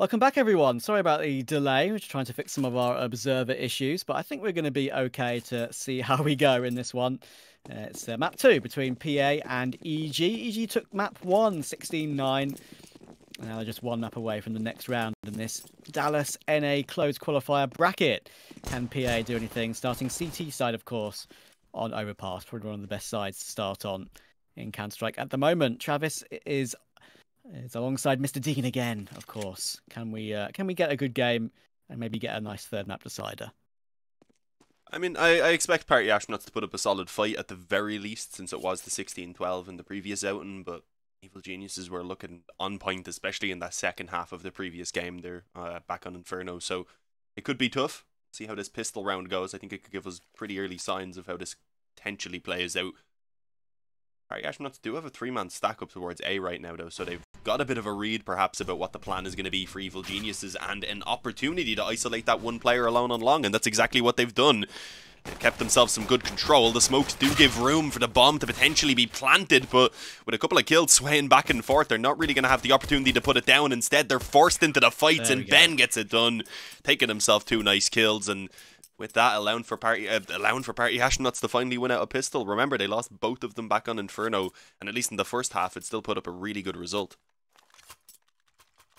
Welcome back, everyone. Sorry about the delay. We're just trying to fix some of our observer issues, but I think we're going to be okay to see how we go in this one. It's map 2 between PA and EG. EG took map 1, 16-9. And now they're just one map away from the next round in this Dallas NA closed qualifier bracket. Can PA do anything? Starting CT side, of course, on Overpass. Probably one of the best sides to start on in Counter-Strike at the moment. Travis is alongside Mr. Dean again, of course. Can we get a good game and maybe get a nice third map decider? I mean, I expect Party Astronauts to put up a solid fight at the very least, since it was the 16-12 in the previous outing, but Evil Geniuses were looking on point, especially in that second half of the previous game. They're back on Inferno, so it could be tough. See how this pistol round goes. I think it could give us pretty early signs of how this potentially plays out. Party Astronauts do have a 3-man stack up towards A right now, though, so they've got a bit of a read, perhaps, about what the plan is going to be for Evil Geniuses, and an opportunity to isolate that one player alone on long, and that's exactly what they've done. They've kept themselves some good control. The smokes do give room for the bomb to potentially be planted, but with a couple of kills swaying back and forth, they're not really going to have the opportunity to put it down. Instead, they're forced into the fights, and Ben gets it done, taking himself 2 nice kills, and with that, allowing for Party Astronauts to finally win out a pistol. Remember, they lost both of them back on Inferno, and at least in the first half, it still put up a really good result.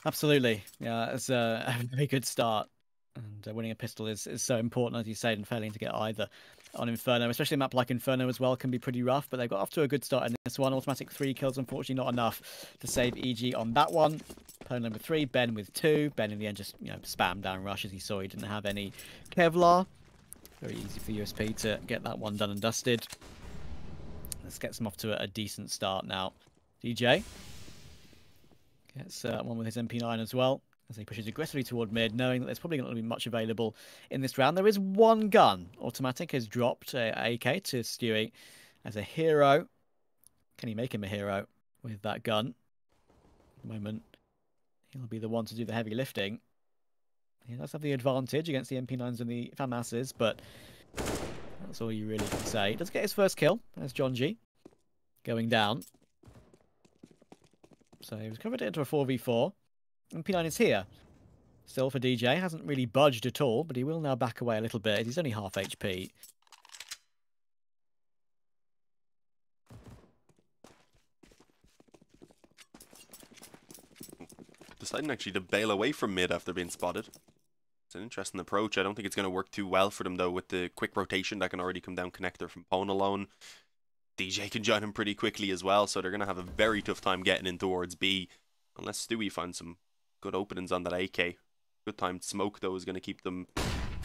Absolutely. Yeah, it's a very good start. And winning a pistol is so important, as you said, and failing to get either on Inferno, especially a map like Inferno as well, can be pretty rough, but they've got off to a good start in this one. Automatic 3 kills, unfortunately not enough to save EG on that one. Opponent number 3, Ben with 2. Ben in the end just, spammed down rush as he saw he didn't have any Kevlar. Very easy for USP to get that one done and dusted. Let's get some off to a decent start now. DJ gets one with his MP9 as well, as he pushes aggressively toward mid, knowing that there's probably not going to be much available in this round. There is one gun. Autimatic has dropped AK to Stewie as a hero. Can he make him a hero with that gun? At the moment, he'll be the one to do the heavy lifting. He does have the advantage against the MP9s and the FAMASs, but that's all you really can say. He does get his first kill. There's Jonji going down. So he was covered into a 4v4. MP9 is here. Still for DJ. Hasn't really budged at all, but he will now back away a little bit. He's only half HP. Deciding actually to bail away from mid after being spotted. It's an interesting approach. I don't think it's going to work too well for them, though, with the quick rotation that can already come down connector from Pwn alone. DJ can join him pretty quickly as well, so they're going to have a very tough time getting in towards B. Unless Stewie finds some good openings on that AK. Good timed smoke, though, is going to keep them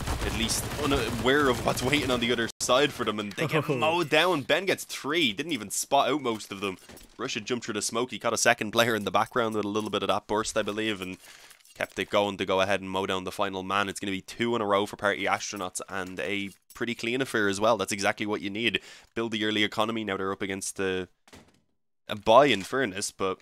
at least unaware of what's waiting on the other side for them, and they get mowed down. Ben gets 3, didn't even spot out most of them. Rush had jumped through the smoke. He caught a second player in the background with a little bit of that burst, I believe, and kept it going to go ahead and mow down the final man. It's going to be 2 in a row for Party Astronauts, and a pretty clean affair as well. That's exactly what you need. Build the early economy. Now they're up against a buy, in fairness, but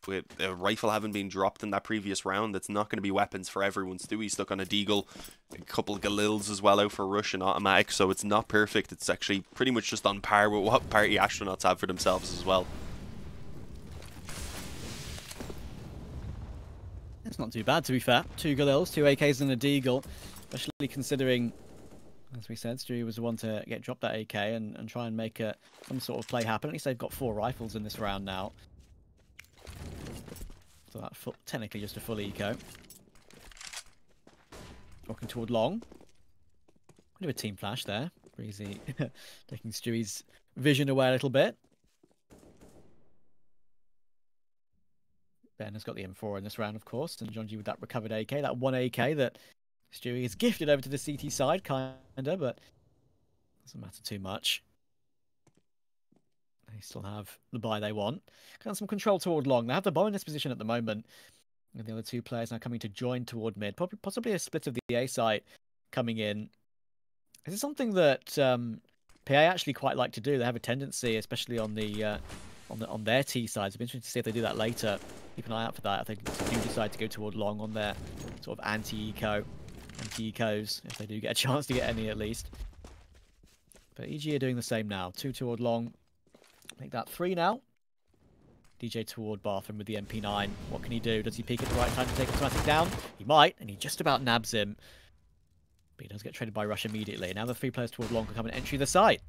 with a rifle having been dropped in that previous round, it's not going to be weapons for everyone. Stewie's stuck on a deagle, a couple of Galils as well out for rush and automatic, so it's not perfect. It's actually pretty much just on par with what Party Astronauts have for themselves as well. It's not too bad, to be fair. 2 Galils, 2 AKs and a deagle, especially considering, as we said, Stewie was the one to get dropped that AK and try and make some sort of play happen. At least they've got 4 rifles in this round now. So that's technically just a full eco. Walking toward long. Bit of a team flash there. Brehze taking Stewie's vision away a little bit. Ben has got the M4 in this round, of course, and Jonji with that recovered AK, that 1 AK that Stewie has gifted over to the CT side, kinda, but doesn't matter too much. They still have the buy they want. Got some control toward long. They have the bomb in this position at the moment. And the other 2 players now coming to join toward mid. Possibly a split of the A site coming in. This is something that PA actually quite like to do. They have a tendency, especially on the on their T sides. It'll be interesting to see if they do that later. Keep an eye out for that. I think they do decide to go toward long on their sort of anti-ecos, if they do get a chance to get any at least. But EG are doing the same now. 2 toward long. Make that 3 now. DJ toward bathroom with the MP9. What can he do? Does he peek at the right time to take autimatic down? He might, and he just about nabs him. But he does get traded by Rush immediately. Now the 3 players toward long can come and entry the site.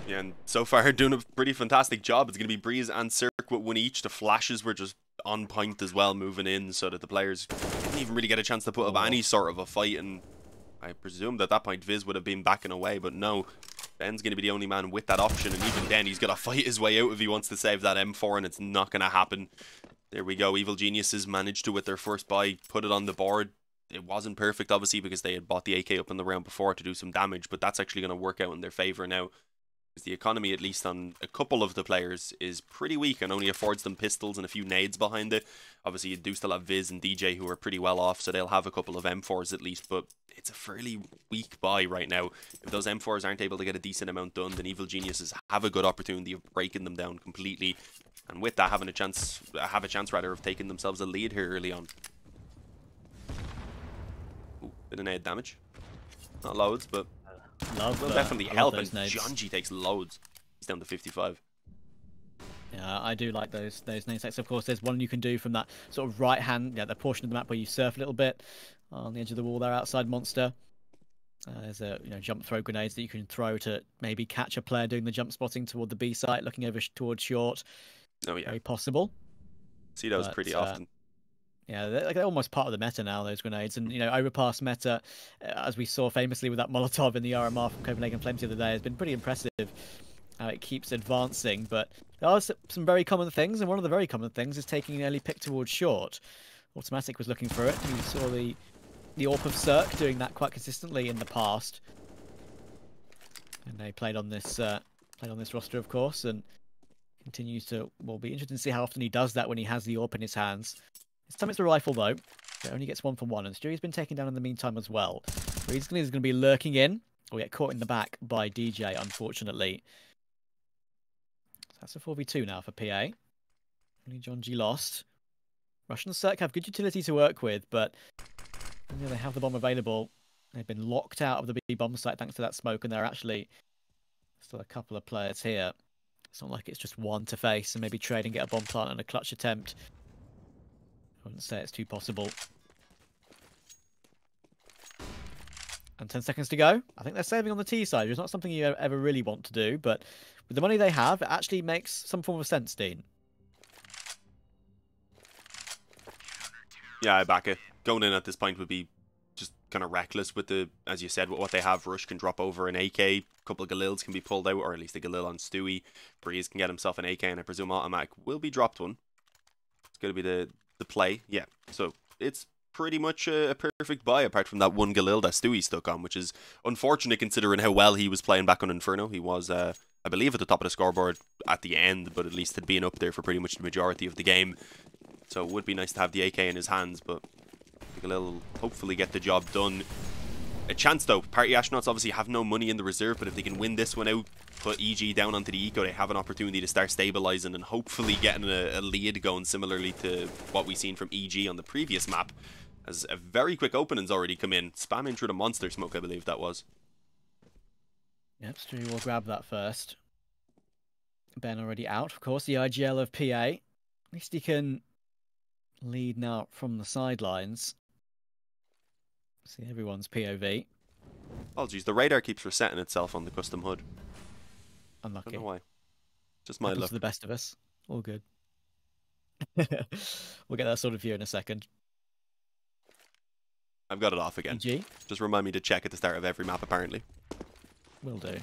Yeah, and so far doing a pretty fantastic job. It's going to be Brehze and Cirque with one each. The flashes were just on point as well, moving in, so that the players didn't even really get a chance to put up any sort of a fight. And I presumed at that point Viz would have been backing away, but no. Ben's going to be the only man with that option, and even then he's got to fight his way out if he wants to save that M4, and it's not going to happen. There we go. Evil Geniuses managed to, with their first buy, put it on the board. It wasn't perfect, obviously, because they had bought the AK up in the round before to do some damage, but that's actually going to work out in their favour now. Because the economy, at least on a couple of the players, is pretty weak and only affords them pistols and a few nades behind it. Obviously, you do still have Viz and DJ who are pretty well off, so they'll have a couple of M4s at least, but it's a fairly weak buy right now. If those M4s aren't able to get a decent amount done, then Evil Geniuses have a good opportunity of breaking them down completely, and with that, have a chance of taking themselves a lead here early on. Ooh, bit of nade damage. Not loads, but will definitely help, and Jonji takes loads. He's down to 55. Yeah, I do like those nade sets. Of course, there's one you can do from that sort of right hand, the portion of the map where you surf a little bit on the edge of the wall there outside Monster. There's a jump throw grenades that you can throw to maybe catch a player doing the jump spotting toward the B site, looking over towards short. Oh yeah, very possible. See those pretty often. Yeah, they're almost part of the meta now, those grenades. And, Overpass meta, as we saw famously with that Molotov in the RMR from Copenhagen Flames the other day, has been pretty impressive how it keeps advancing. But there are some very common things, and one of the very common things is taking an early pick towards short. autimatic was looking for it. We saw the AWP of Cirque doing that quite consistently in the past. And they played on this roster, of course, and continues to... Will be interesting to see how often he does that when he has the AWP in his hands. This time it's the rifle, though. It only gets 1 for 1, and Stewie's been taken down in the meantime as well. Brehze is going to be lurking in, or get caught in the back by DJ, unfortunately. So that's a 4v2 now for PA. Only Jonji lost. Rush and Cirque have good utility to work with, but they have the bomb available. They've been locked out of the B bomb site thanks to that smoke, and there are actually still a couple of players here. It's not like it's just one to face and maybe trade and get a bomb plant and a clutch attempt. I wouldn't say it's too possible. And 10 seconds to go. I think they're saving on the T side. It's not something you ever really want to do, but with the money they have, it actually makes some form of sense, Dean. Yeah, I back it. Going in at this point would be just kind of reckless with the, as you said, with what they have. Rush can drop over an AK. A couple of Galils can be pulled out, or at least a Galil on Stewie. Brehze can get himself an AK, and I presume autimatic will be dropped one. It's going to be the play. Yeah, so it's pretty much a perfect buy, apart from that one Galil that Stewie stuck on, which is unfortunate considering how well he was playing back on Inferno. He was, I believe, at the top of the scoreboard at the end, but at least had been up there for pretty much the majority of the game. So it would be nice to have the AK in his hands, but Galil will hopefully get the job done. A chance though. Party Astronauts obviously have no money in the reserve, but if they can win this one out, put EG down onto the eco, they have an opportunity to start stabilizing and hopefully getting a lead going, similarly to what we've seen from EG on the previous map, as a very quick opening's already come in, spamming through the monster smoke, I believe that was. Yep, Stewie will grab that first. Ben already out, of course, the IGL of PA. At least he can lead now from the sidelines. See everyone's POV. Apologies, the radar keeps resetting itself on the custom HUD. Unlucky. I don't know why. Just my luck. For the best of us. All good. We'll get that sorted for you in a second. I've got it off again. EG? Just remind me to check at the start of every map, apparently. Will do.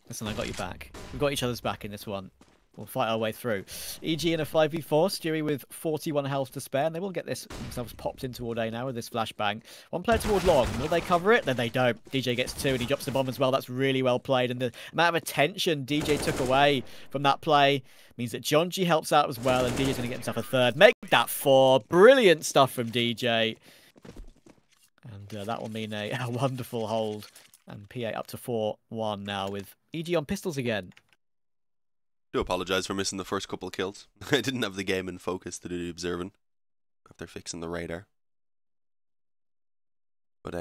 Listen, I got you back. We've got each other's back in this one. We'll fight our way through. EG in a 5v4. Stewie with 41 health to spare. And they will get themselves popped in toward A now with this flashbang. One player toward long. Will they cover it? Then they don't. DJ gets 2 and he drops the bomb as well. That's really well played. And the amount of attention DJ took away from that play means that Jonji helps out as well. And DJ's going to get himself a 3rd. Make that 4. Brilliant stuff from DJ. And that will mean a wonderful hold. And PA up to 4-1 now with EG on pistols again. Do apologise for missing the first couple of kills. I didn't have the game in focus to do the observing after fixing the radar. But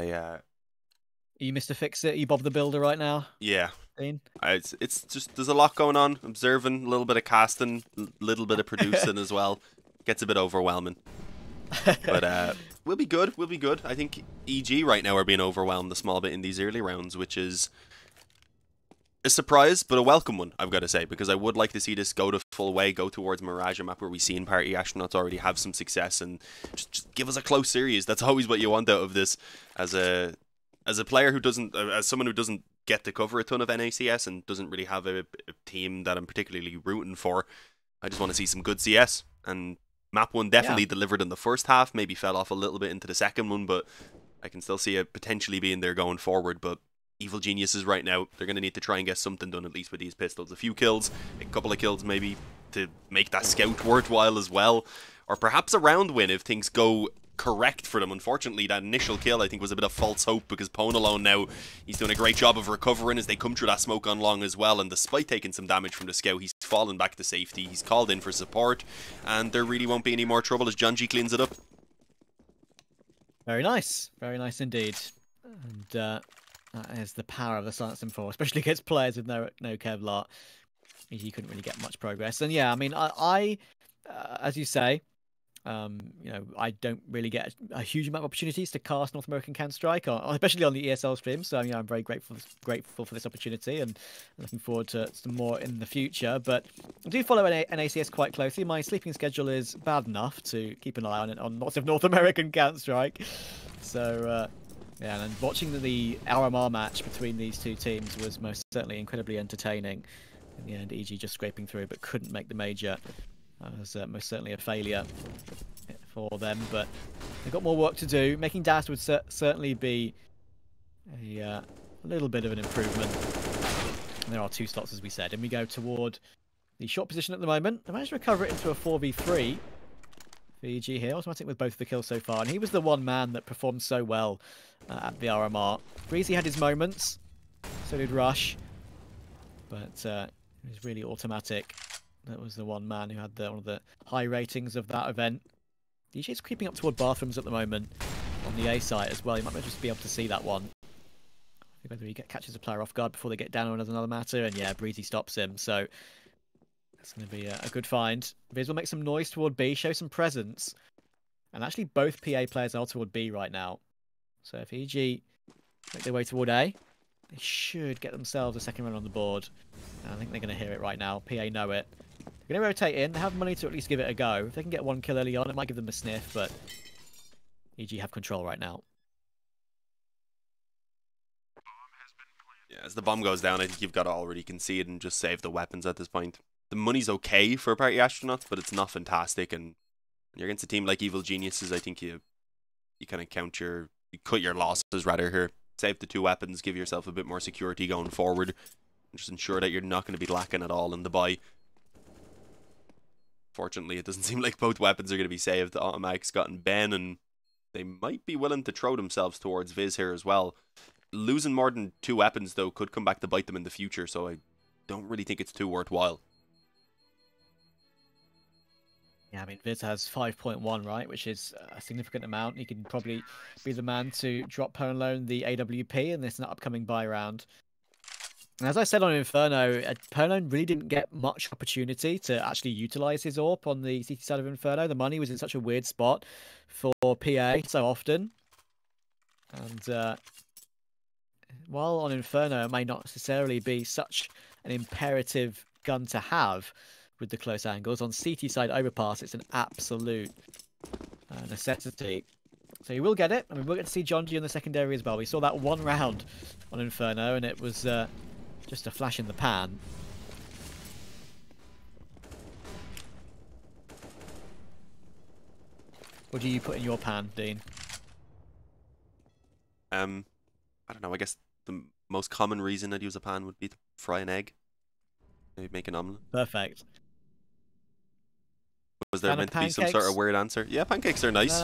You Mr. Fix It? You Bob the Builder right now, Yeah. Dean? It's just there's a lot going on. Observing, a little bit of casting, a little bit of producing as well. Gets a bit overwhelming. But we'll be good. We'll be good. I think EG right now are being overwhelmed a small bit in these early rounds, which is a surprise, but a welcome one, I've got to say, because I would like to see this go the full way, go towards Mirage, a map where we see in Party Astronauts already have some success, and just give us a close series. That's always what you want out of this. As a player who doesn't, as someone who doesn't get to cover a ton of NACS and doesn't really have a team that I'm particularly rooting for, I just want to see some good CS. And map 1 definitely delivered in the first half, maybe fell off a little bit into the second one, but I can still see it potentially being there going forward. But Evil Geniuses right now, they're going to need to try and get something done, at least with these pistols. A few kills, a couple of kills maybe, to make that scout worthwhile as well. Or perhaps a round win if things go correct for them. Unfortunately, that initial kill, I think, was a bit of false hope, because Ponalone now, he's doing a great job of recovering as they come through that smoke on long as well, and despite taking some damage from the scout, he's fallen back to safety. He's called in for support, and there really won't be any more trouble as Jonji cleans it up. Very nice indeed. And that is the power of the Silence and 4, especially against players with no Kevlar. You couldn't really get much progress. And yeah, I mean, I as you say, you know, I don't really get a huge amount of opportunities to cast North American Counter-Strike, especially on the ESL stream. So yeah, I'm very grateful for this opportunity, and looking forward to some more in the future. But I do follow NACS quite closely. My sleeping schedule is bad enough to keep an eye on it on lots of North American Counter-Strike. So yeah, and watching the RMR match between these two teams was most certainly incredibly entertaining. In the end, EG just scraping through, but couldn't make the major. Was most certainly a failure for them, but they've got more work to do. Making DAS would certainly be a little bit of an improvement. And there are 2 slots, as we said, and we go toward the short position at the moment. They managed to recover it into a 4v3 for EG here. Autimatic with both of the kills so far, and he was the one man that performed so well at the RMR. Brehze had his moments, so did Rush, but it was really Autimatic. That was the one man who had one of the high ratings of that event. DJ's creeping up toward bathrooms at the moment on the A site as well. You might just be able to see that one. Whether he catches a player off guard before they get down on another matter, and yeah, Brehze stops him. So that's going to be a good find. Viz will make some noise toward B, show some presence, and actually both PA players are toward B right now. So if EG make their way toward A, they should get themselves a second run on the board. And I think they're going to hear it right now. PA know it. They're going to rotate in. They have money to at least give it a go. If they can get 1 kill early on, it might give them a sniff, but EG have control right now. Yeah, as the bomb goes down, I think you've got to already concede and just save the weapons at this point. The money's okay for Party Astronauts, but it's not fantastic, and when you're against a team like Evil Geniuses, I think you kind of you cut your losses rather here. Save the 2 weapons, give yourself a bit more security going forward, and just ensure that you're not going to be lacking at all in the buy. Fortunately, it doesn't seem like both weapons are going to be saved. The Automatic's gotten Ben, and they might be willing to throw themselves towards Viz here as well. Losing more than 2 weapons, though, could come back to bite them in the future, so I don't really think it's too worthwhile. Yeah, I mean, Viz has 5.1, right, which is a significant amount. He can probably be the man to drop Ponalone the AWP in this upcoming buy round. And as I said on Inferno, Ponalone really didn't get much opportunity to actually utilize his AWP on the CT side of Inferno. The money was in such a weird spot for PA so often. And while on Inferno, it may not necessarily be such an imperative gun to have with the close angles, on CT side Overpass, it's an absolute necessity. So you will get it, and we will get to see Jonji in the secondary as well. We saw that 1 round on Inferno, and it was just a flash in the pan. What do you put in your pan, Dean? I don't know. I guess the most common reason I'd use a pan would be to fry an egg. Maybe make an omelette. Perfect. Was there meant to be some sort of weird answer? Yeah, pancakes are nice.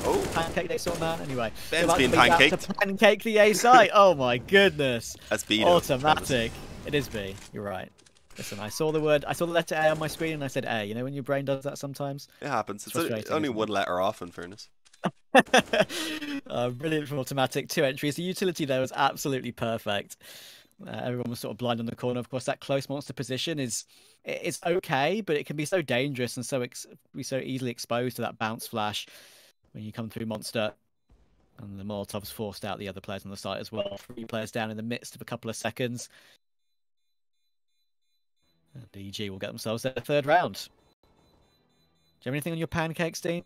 Oh, pancake day sort of man. Anyway, Ben's being pancaked. To pancake the A site. Oh my goodness. That's B. Automatic. It is B. You're right. Listen, I saw the letter A on my screen, and I said A. You know when your brain does that sometimes? It happens. It's only 1 letter off, in fairness. Brilliant from autimatic. 2 entries. The utility there was absolutely perfect. Everyone was sort of blind on the corner. Of course, that close monster position it's okay, but it can be so dangerous and be so easily exposed to that bounce flash when you come through monster. And the Molotov's forced out the other players on the site as well. 3 players down in the midst of a couple of seconds. And EG will get themselves their 3rd round. Do you have anything on your pancakes, Dean?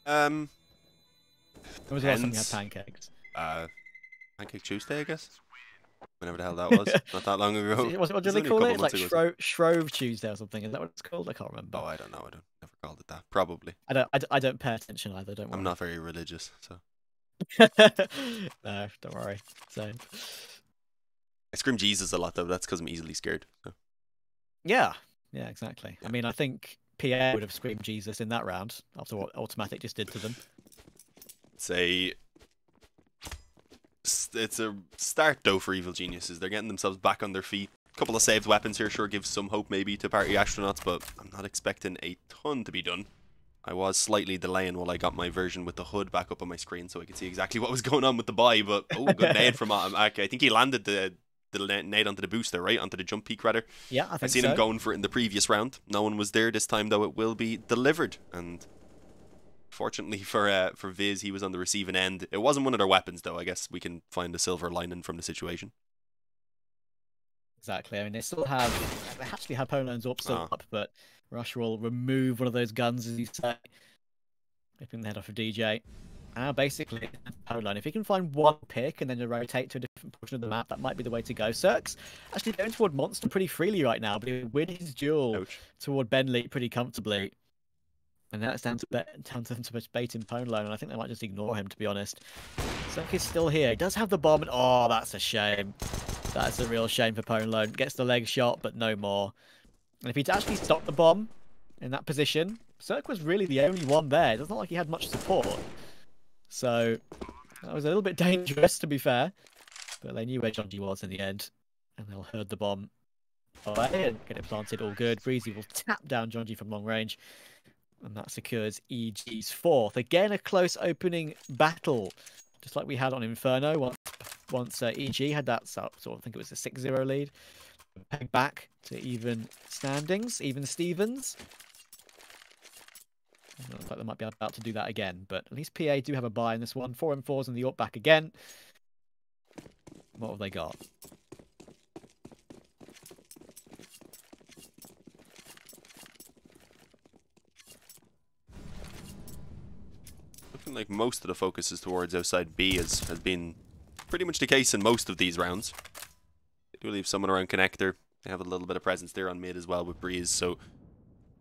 When was the last time you had pancakes? Pancake Tuesday, I guess. Whenever the hell that was. Not that long ago. What do they call it? It's like Shrove Tuesday or something. Is that what it's called? I can't remember. Oh, I don't know. I never called it that. Probably. I don't pay attention either. Don't worry. I'm not very religious, so. No, don't worry. So. I scream Jesus a lot though. That's because I'm easily scared. So. Yeah. Yeah. Exactly. Yeah. I mean, I think PA would have screamed Jesus in that round after what autimatic just did to them. It's a start though for Evil Geniuses. They're getting themselves back on their feet. A couple of saved weapons here sure gives some hope maybe to Party Astronauts, but I'm not expecting a ton to be done. I was slightly delaying while I got my version with the hood back up on my screen so I could see exactly what was going on with the buy, but good nade from autimatic. I think he landed the nade onto the booster, right? Onto the jump peak rather. Yeah, I think I've seen him going for it in the previous round. No one was there this time though. It will be delivered, and fortunately for Viz, he was on the receiving end. It wasn't one of their weapons though. I guess we can find a silver lining from the situation. Exactly. I mean, they actually have Polo's up still up, but Rush will remove one of those guns, as you say, ripping the head off of DJ. Now, basically, Polo, if he can find one pick and then rotate to a different portion of the map, that might be the way to go. Cirque's actually going toward Monster pretty freely right now, but he would win his duel toward Bentley pretty comfortably. And now it's down to them to bait in Polo, and I think they might just ignore him, to be honest. Cirque is still here. He does have the bomb, and oh, that's a shame. That's a real shame for Polo. Gets the leg shot, but no more. And if he'd actually stopped the bomb in that position, Cirque was really the only one there. It doesn't look like he had much support. So that was a little bit dangerous, to be fair. But they knew where Jonji was in the end. And they'll herd the bomb away and get it planted all good. Brehze will tap down Jonji from long range. And that secures EG's 4th. Again, a close opening battle. Just like we had on Inferno. Once EG had that sort of, I think it was a 6-0 lead. Peg back to even standings, even Stevens. It looks like they might be about to do that again, but at least PA do have a buy in this one. 4-4s and the York back again. What have they got? Looking like most of the focus is towards outside B, has been pretty much the case in most of these rounds. They do leave someone around connector. They have a little bit of presence there on mid as well with Brehze, so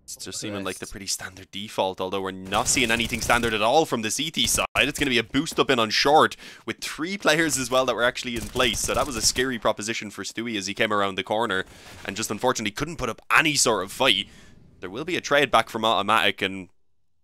it's just seeming like the pretty standard default, although we're not seeing anything standard at all from the CT side. It's going to be a boost up in on short with 3 players as well that were actually in place, so that was a scary proposition for Stewie as he came around the corner and just unfortunately couldn't put up any sort of fight. There will be a trade back from autimatic, and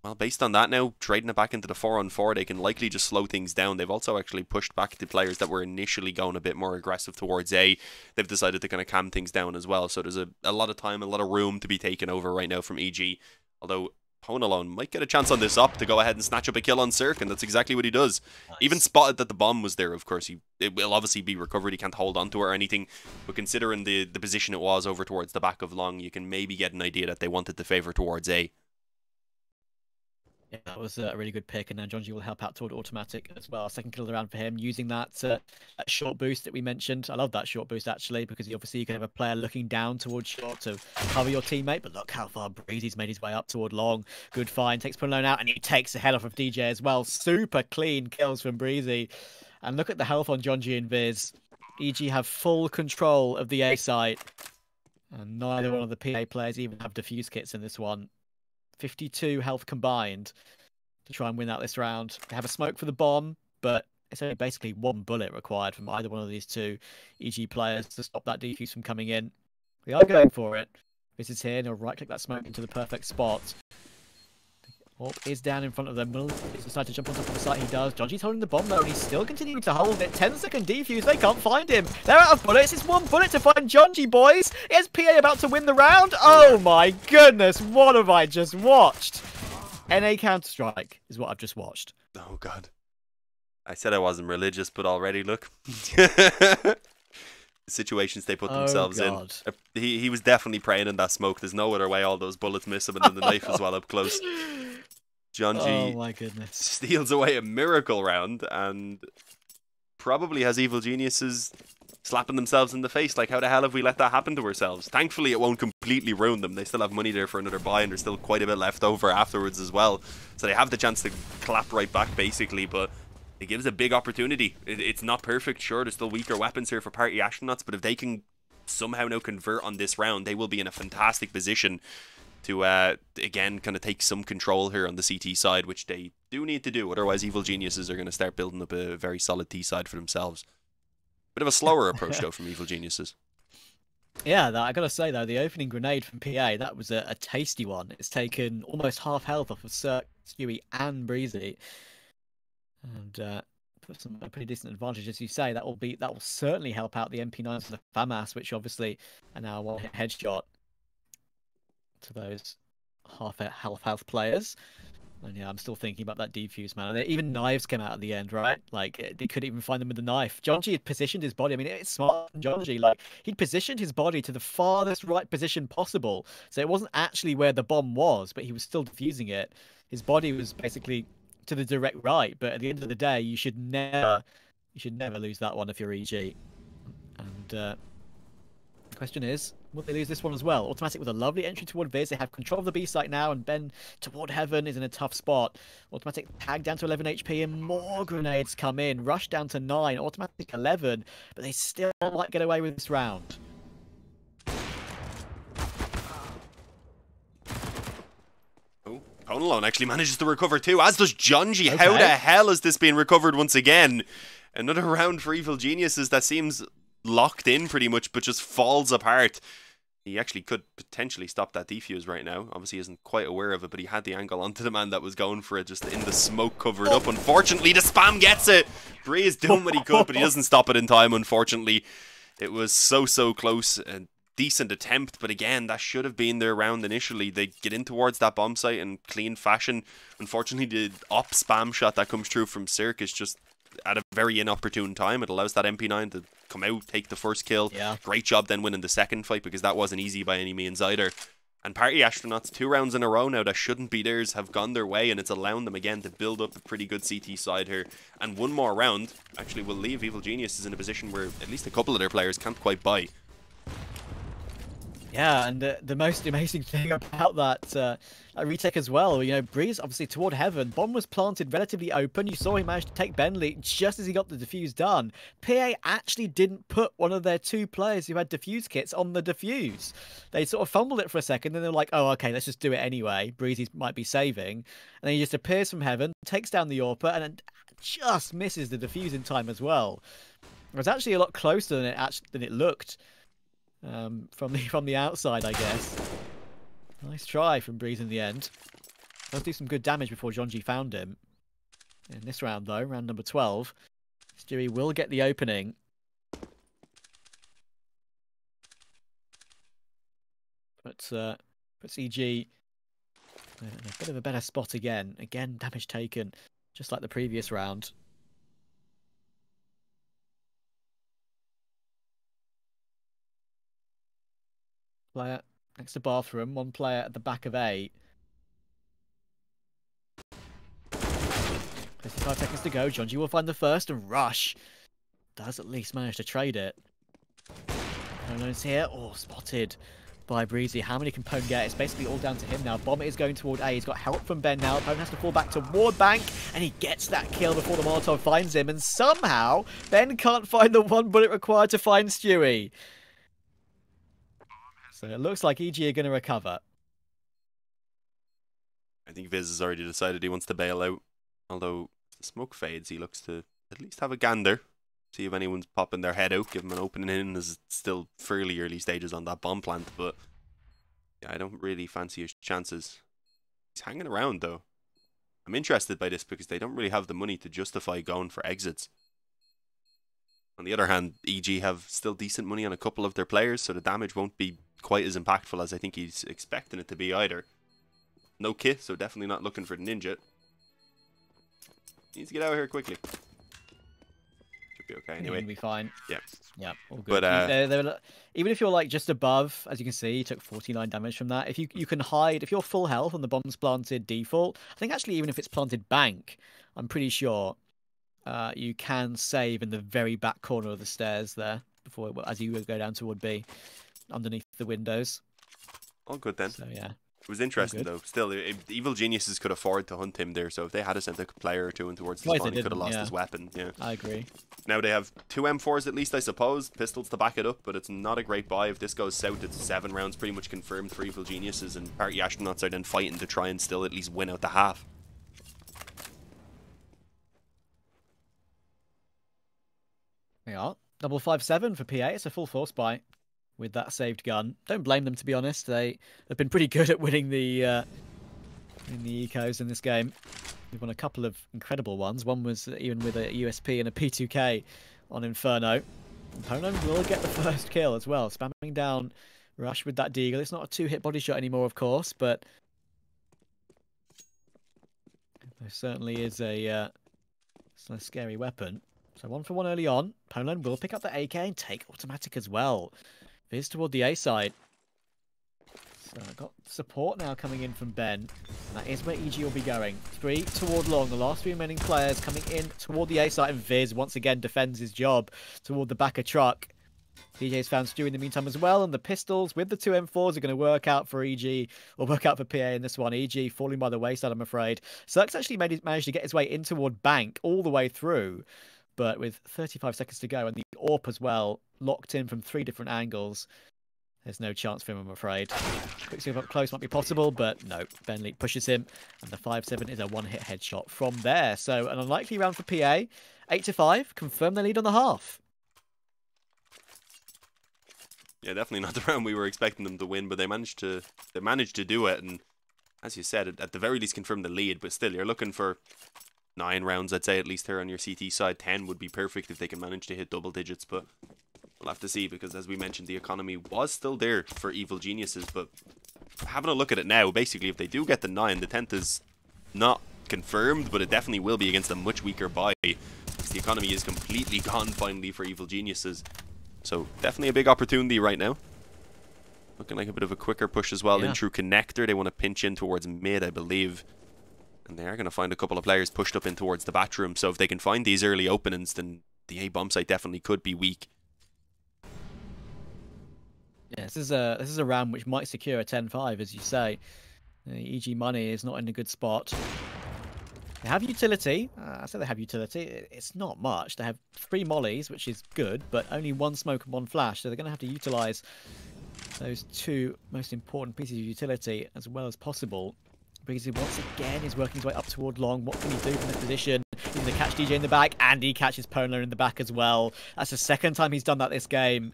well, based on that now, trading it back into the 4-on-4, they can likely just slow things down. They've also actually pushed back the players that were initially going a bit more aggressive towards A. They've decided to kind of calm things down as well. So there's a lot of time, a lot of room to be taken over right now from EG. Although Pone alone might get a chance on this up to go ahead and snatch up a kill on Cirque, and that's exactly what he does. Nice. Even spotted that the bomb was there, of course. It will obviously be recovered. He can't hold on to it or anything. But considering the position it was over towards the back of Long, you can maybe get an idea that they wanted to favour towards A. Yeah, that was a really good pick, and now Jonji will help out toward autimatic as well. 2nd kill around for him, using that short boost that we mentioned. I love that short boost, actually, because obviously you can have a player looking down towards short to cover your teammate, but look how far Brehze's made his way up toward long. Good find, takes Pulone out, and he takes the head off of DJ as well. Super clean kills from Brehze. And look at the health on Jonji and Viz. EG have full control of the A site, and neither one of the PA players even have defuse kits in this one. 52 health combined to try and win out this round. They have a smoke for the bomb, but it's only basically 1 bullet required from either one of these 2 EG players to stop that defuse from coming in. They are going for it. This is here, and he'll right-click that smoke into the perfect spot. Orb is down in front of them. Will he decide to jump on top of the site? He does. Jonji's holding the bomb though, and he's still continuing to hold it. 10-second defuse. They can't find him. They're out of bullets. It's 1 bullet to find Jonji, boys. Is PA about to win the round? Oh my goodness. What have I just watched? NA Counter-Strike is what I've just watched. Oh, God. I said I wasn't religious, but already, look. The situations they put themselves in. He was definitely praying in that smoke. There's no other way all those bullets miss him, and then the knife as well up close. Jonji oh my goodness, steals away a miracle round and probably has evil geniuses slapping themselves in the face. Like, how the hell have we let that happen to ourselves? Thankfully, it won't completely ruin them. They still have money there for another buy, and there's still quite a bit left over afterwards as well. So they have the chance to clap right back, basically, but it gives a big opportunity. It's not perfect, sure. There's still weaker weapons here for Party Astronauts, but if they can somehow now convert on this round, they will be in a fantastic position to, again, kind of take some control here on the CT side, which they do need to do. Otherwise, evil geniuses are going to start building up a very solid T side for themselves. Bit of a slower approach, though, from evil geniuses. Yeah, I gotta say, though, the opening grenade from PA, that was a tasty one. It's taken almost half health off of Cirque, Stewie, and Brehze. And put some a pretty decent advantage, as you say. That will certainly help out the MP9s for the FAMAS, which obviously are now a one-hit headshot to those half-health players. And yeah, I'm still thinking about that defuse, man. Even knives came out at the end, right? Like, they couldn't even find them with the knife. Jonji had positioned his body. I mean, it's smart from Jonji. Like, he'd positioned his body to the farthest right position possible. So it wasn't actually where the bomb was, but he was still defusing it. His body was basically to the direct right. But at the end of the day, you should never lose that one if you're EG. And the question is, will they lose this one as well? autimatic with a lovely entry toward Viz. They have control of the B site now, and Ben toward Heaven is in a tough spot. autimatic tagged down to 11 HP, and more grenades come in. Rush down to 9. autimatic 11, but they still might get away with this round. Oh, Ponalone actually manages to recover too, as does Jonji. Okay. How the hell has this been recovered once again? Another round for evil geniuses that seems locked in pretty much, but just falls apart. He actually could potentially stop that defuse right now. Obviously, he isn't quite aware of it, but he had the angle onto the man that was going for it, just in the smoke covered up. Unfortunately, the spam gets it. Brehze is doing what he could, but he doesn't stop it in time, unfortunately. It was so close. A decent attempt, but again, that should have been their round initially. They get in towards that bomb site in clean fashion. Unfortunately, the op spam shot that comes through from Cirque is just at a very inopportune time. It allows that MP9 to come out, take the first kill. Yeah. Great job then winning the second fight, because that wasn't easy by any means either. And Party Astronauts, 2 rounds in a row now that shouldn't be theirs, have gone their way, and it's allowing them again to build up a pretty good CT side here. And one more round actually will leave Evil Geniuses in a position where at least a couple of their players can't quite buy. Yeah, and the most amazing thing about that retake as well, you know, Brehze obviously toward Heaven. Bomb was planted relatively open. You saw he managed to take Bentley just as he got the defuse done. PA actually didn't put one of their 2 players who had defuse kits on the defuse. They sort of fumbled it for a second, then they were like, oh, okay, let's just do it anyway. Brehze might be saving. And then he just appears from Heaven, takes down the AWPer, and then just misses the defuse in time as well. It was actually a lot closer than it looked. From the outside, I guess. Nice try from Brehze in the end. Does do some good damage before Jonji found him. In this round, though, round number 12, Stewie will get the opening. Puts EG in a bit of a better spot again. Again, damage taken, just like the previous round. Player next to bathroom, 1 player at the back of A. 55 seconds to go. Jonji will find the first, and Rush does at least manage to trade it. Unknown's here. Oh, spotted by Brehze. How many can Pone get? It's basically all down to him now. Bomb is going toward A. He's got help from Ben now. Pone has to fall back toward Bank, and he gets that kill before the Molotov finds him. And somehow, Ben can't find the 1 bullet required to find Stewie. So it looks like EG are going to recover. I think Viz has already decided he wants to bail out. Although, if the smoke fades, he looks to at least have a gander. See if anyone's popping their head out, give him an opening in, as it's still fairly early stages on that bomb plant. But yeah, I don't really fancy his chances. He's hanging around, though. I'm interested by this because they don't really have the money to justify going for exits. On the other hand, EG have still decent money on a couple of their players, so the damage won't be quite as impactful as I think he's expecting it to be either. No kit, so definitely not looking for the ninja. Needs to get out of here quickly. Should be okay anyway. It'll be fine. Yeah. Yeah, all good. But even if you're like just above, as you can see, you took 49 damage from that. If you can hide, if you're full health on the bomb's planted default, I think actually even if it's planted bank, I'm pretty sure you can save in the very back corner of the stairs there before as you go down toward B, underneath the windows. all good then. So yeah. It was interesting though. Still, Evil Geniuses could afford to hunt him there, so if they had sent a player or two in towards the spawn, he could have lost his weapon. Yeah, I agree. Now they have 2 M4s at least, I suppose, pistols to back it up, but it's not a great buy. If this goes south, it's 7 rounds pretty much confirmed for Evil Geniuses, and Party Astronauts are then fighting to try and still at least win out the half. They are. 557 for PA. It's a full force buy with that saved gun. Don't blame them, to be honest. They have been pretty good at winning the in the ecos in this game. They've won a couple of incredible ones. One was even with a USP and a P2K on Inferno. Opponent will get the first kill as well, spamming down Rush with that Deagle. It's not a 2-hit body shot anymore, of course, but there certainly is a scary weapon. So 1 for 1 early on. Poland will pick up the AK and take automatic as well. Viz toward the A side. So I've got support now coming in from Ben. And that is where EG will be going. 3 toward long. The last 3 remaining players coming in toward the A side. And Viz once again defends his job toward the back of truck. DJ's found Stu in the meantime as well. And the pistols with the 2 M4s are going to work out for EG. Or work out for PA in this one. EG falling by the wayside, I'm afraid. Cirque's actually managed to get his way in toward Bank all the way through. But with 35 seconds to go and the AWP as well, locked in from 3 different angles, there's no chance for him, I'm afraid. Quick save up close might be possible, but no. Benley pushes him, and the 5-7 is a 1-hit headshot from there. So an unlikely round for PA. 8-5, confirm their lead on the half. Yeah, definitely not the round we were expecting them to win, but they managed to do it, and as you said, at the very least confirm the lead, but still, you're looking for 9 rounds, I'd say, at least here on your CT side. 10 would be perfect if they can manage to hit double digits, but we'll have to see, because as we mentioned, the economy was still there for Evil Geniuses, but having a look at it now, basically, if they do get the 9, the 10th is not confirmed, but it definitely will be against a much weaker buy, because the economy is completely gone, finally, for Evil Geniuses. So, definitely a big opportunity right now. Looking like a bit of a quicker push as well in through connector. They want to pinch in towards mid, I believe. And they are going to find a couple of players pushed up in towards the bathroom. So if they can find these early openings, then the A bomb site definitely could be weak. Yeah, this is a round which might secure a 10-5, as you say. EG Money is not in a good spot. They have utility. I say they have utility. It's not much. They have 3 mollies, which is good, but only 1 smoke and 1 flash. So they're going to have to utilize those 2 most important pieces of utility as well as possible. Brehze once again is working his way up toward long. What can he do from this position? He's going to catch DJ in the back, and he catches Polar in the back as well. That's the 2nd time he's done that this game.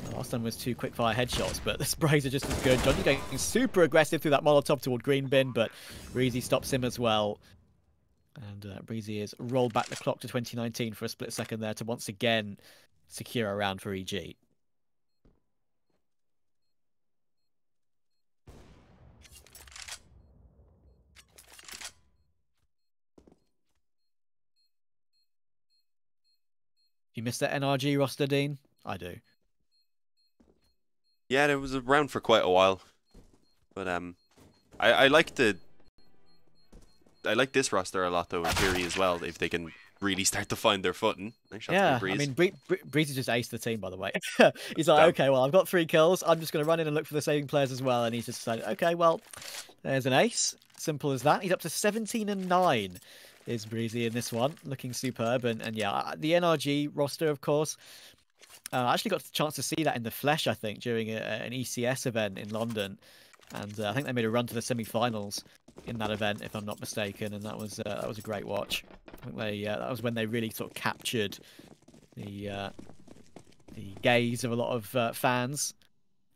The last time was 2 quickfire headshots, but this Brehze are just as good. Jonji going super aggressive through that Molotov toward green bin, but Brehze stops him as well. And Brehze has rolled back the clock to 2019 for a split second there to once again secure a round for EG. You missed that NRG roster, Dean? I do. Yeah, it was around for quite a while, but I like this roster a lot though in theory as well. If they can really start to find their footing. Nice shot yeah, Brehze. I mean Brehze just aced the team, by the way. He's like, okay, well I've got 3 kills. I'm just going to run in and look for the saving players as well, and he's just decided, okay, well there's an ace. Simple as that. He's up to 17-9. Is Brehze in this one, looking superb, and yeah, the NRG roster, of course. I actually got the chance to see that in the flesh, I think, during an ECS event in London, and I think they made a run to the semi-finals in that event, if I'm not mistaken, and that was a great watch. I think that was when they really sort of captured the gaze of a lot of fans.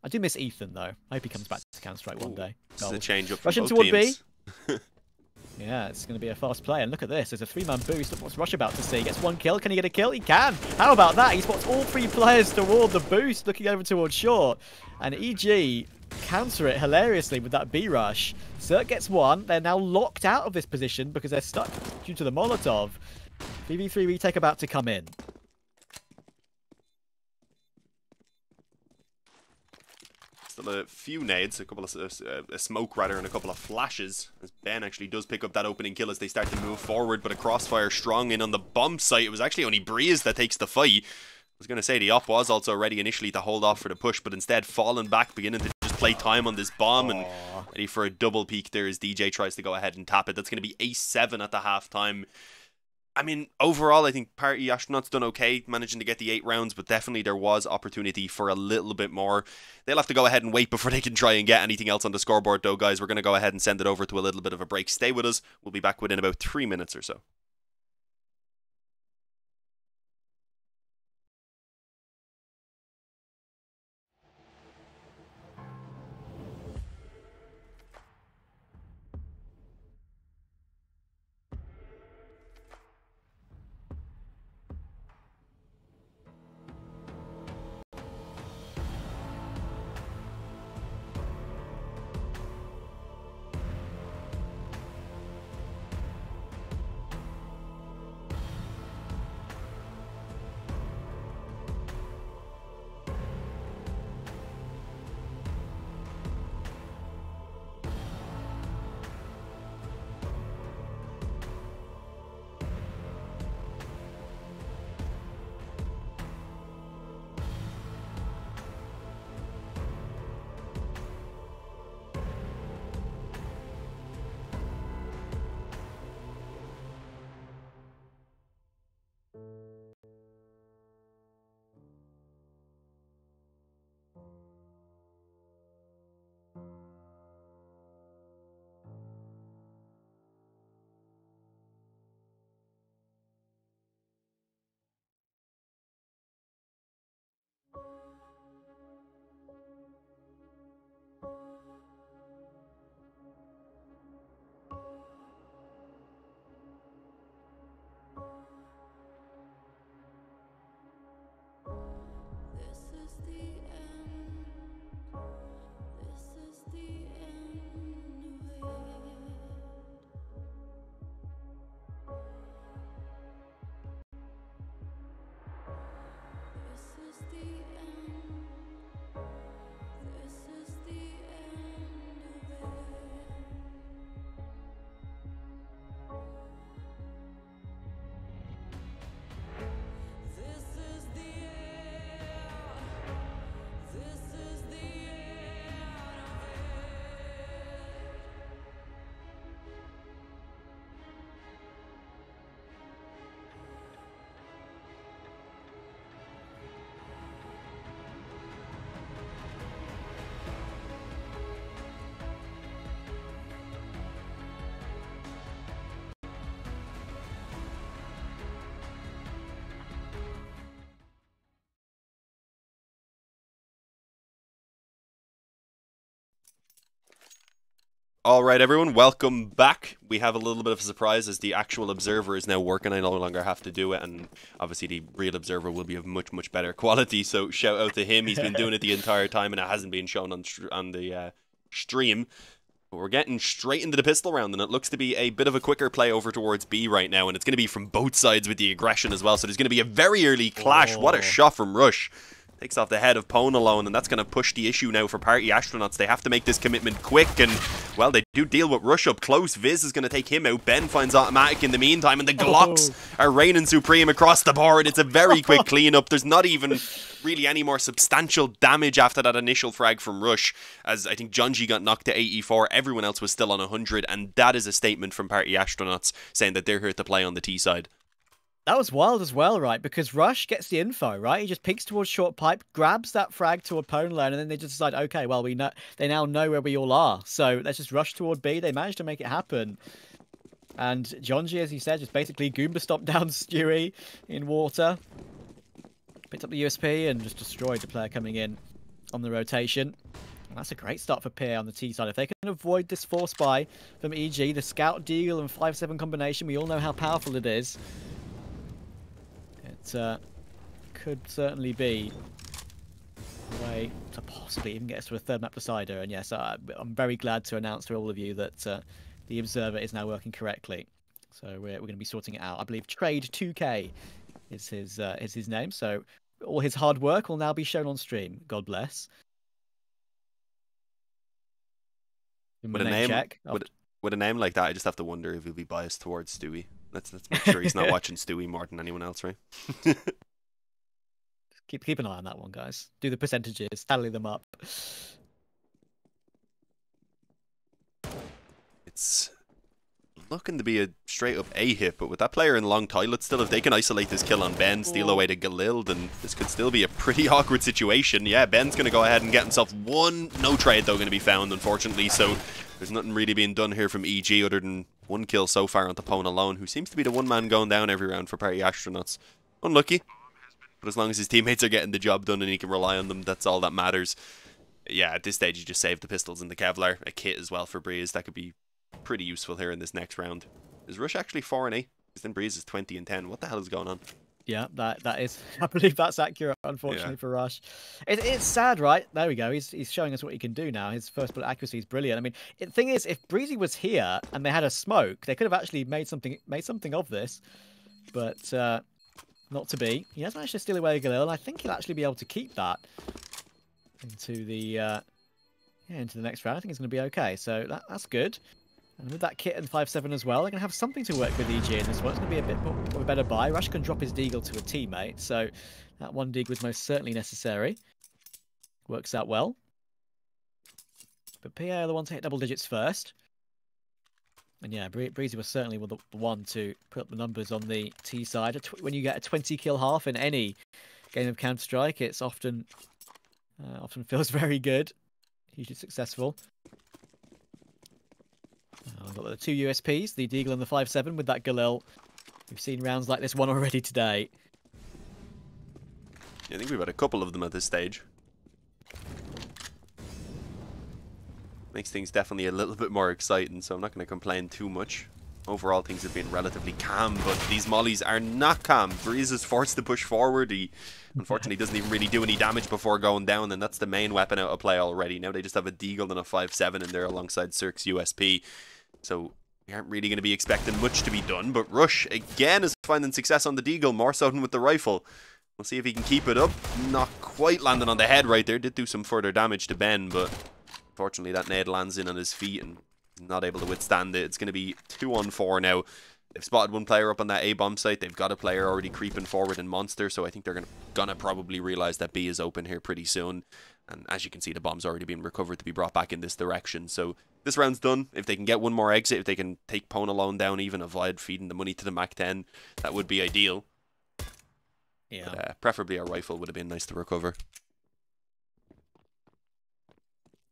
I do miss Ethan though. I hope he comes back to Counter-Strike one day. This is a change up for Rushing both toward teams. B. Yeah, it's going to be a fast play. And look at this. There's a 3-man boost. What's Rush about to see? Gets 1 kill. Can he get a kill? He can. How about that? He spots all 3 players toward the boost, looking over towards short. And EG counter it hilariously with that B rush. Zerk gets one. They're now locked out of this position because they're stuck due to the Molotov. VV3 retake about to come in. Still a few nades, a couple of a smoke rather, and a couple of flashes. As Ben actually does pick up that opening kill as they start to move forward, but a crossfire strong in on the bomb site. It was actually only Brehze that takes the fight. I was going to say the op was also ready initially to hold off for the push, but instead falling back, beginning to just play time on this bomb and ready for a double peek there as DJ tries to go ahead and tap it. That's going to be ace-7 at the halftime. I mean, overall, I think Party Astronauts done okay, managing to get the 8 rounds, but definitely there was opportunity for a little bit more. They'll have to go ahead and wait before they can try and get anything else on the scoreboard, though, guys. We're going to go ahead and send it over to a little bit of a break. Stay with us. We'll be back within about 3 minutes or so. Alright everyone, welcome back. We have a little bit of a surprise as the actual observer is now working. I no longer have to do it, and obviously the real observer will be of much, much better quality, so shout out to him. He's been doing it the entire time and it hasn't been shown on the stream. But we're getting straight into the pistol round, and it looks to be a bit of a quicker play over towards B right now, and it's going to be from both sides with the aggression as well, so there's going to be a very early clash. What a shot from Rush. Takes off the head of Pone alone, and that's going to push the issue now for Party Astronauts. They have to make this commitment quick, and, well, they do deal with Rush up close. Viz is going to take him out. Ben finds Automatic in the meantime, and the Glocks are reigning supreme across the board. It's a very quick cleanup. There's not even really any more substantial damage after that initial frag from Rush, as I think Jonji got knocked to 84. Everyone else was still on 100, and that is a statement from Party Astronauts saying that they're here to play on the T side. That was wild as well, right? Because Rush gets the info, right? He just peeks towards short pipe, grabs that frag to a pwn lane, and then they just decide, okay, well, we know they now know where we all are, so let's just rush toward B. They managed to make it happen. And Jonji, as he said, just basically Goomba stomped down Stewie in water. Picked up the USP and just destroyed the player coming in on the rotation. And that's a great start for Pierre on the T side. If they can avoid this force buy from EG, the Scout Deagle and 5-7 combination, we all know how powerful it is. It could certainly be way to possibly even get us to a third map decider. And yes, I'm very glad to announce to all of you that the observer is now working correctly. So we're going to be sorting it out. I believe Trade 2K is his name. So all his hard work will now be shown on stream. God bless. With a name check. With a name like that, I just have to wonder if he'll be biased towards Stewie. Let's make sure he's not watching Stewie more than anyone else, right? Keep an eye on that one, guys. Do the percentages, tally them up. It's looking to be a straight up A hit, but with that player in long toilet still, if they can isolate this kill on Ben, steal away to Galil, then this could still be a pretty awkward situation. Yeah, Ben's going to go ahead and get himself one. No trade, though, going to be found, unfortunately, so there's nothing really being done here from EG other than one kill so far onto Pone alone, who seems to be the one man going down every round for Party Astronauts. Unlucky, but as long as his teammates are getting the job done and he can rely on them, that's all that matters. Yeah, at this stage, you just save the pistols and the Kevlar, a kit as well for Brehze. That could be pretty useful here in this next round. Is Rush actually 4-8? Because then Brehze is 20-10. What the hell is going on? Yeah, that is. I believe that's accurate. Unfortunately for Rush, it's sad, right? There we go. He's showing us what he can do now. His first bullet accuracy is brilliant. I mean, the thing is, if Brehze was here and they had a smoke, they could have actually made something of this, but not to be. He has managed to steal away Galil, and I think he'll actually be able to keep that into the next round. I think it's going to be okay. So that's good. And with that kit and 5-7 as well, they're going to have something to work with EG in this one. It's going to be a bit more of a better buy. Rush can drop his deagle to a teammate, so that one dig was most certainly necessary. Works out well. But PA are the one to hit double digits first. And yeah, Brehze was certainly the one to put up the numbers on the T side. When you get a 20 kill half in any game of Counter-Strike, it's often feels very good. Hugely successful. I've got the two USPs, the Deagle and the 5-7 with that Galil. We've seen rounds like this one already today. Yeah, I think we've had a couple of them at this stage. Makes things definitely a little bit more exciting, so I'm not going to complain too much. Overall, things have been relatively calm, but these mollies are not calm. Brehze is forced to push forward. He, unfortunately, doesn't even really do any damage before going down, and that's the main weapon out of play already. Now they just have a Deagle and a 5-7 in there alongside Cirque's USP. So we aren't really going to be expecting much to be done, but Rush, again, is finding success on the Deagle, more so than with the rifle. We'll see if he can keep it up. Not quite landing on the head right there. Did do some further damage to Ben, but unfortunately that nade lands in on his feet and not able to withstand it. It's going to be 2-on-4 now. They've spotted one player up on that A-bomb site. They've got a player already creeping forward in Monster, so I think they're gonna probably realize that B is open here pretty soon. And as you can see, the bomb's already been recovered to be brought back in this direction. So this round's done. If they can get one more exit, if they can take Pone alone down, even avoid feeding the money to the Mac-10, that would be ideal. Yeah. But, preferably a rifle would have been nice to recover.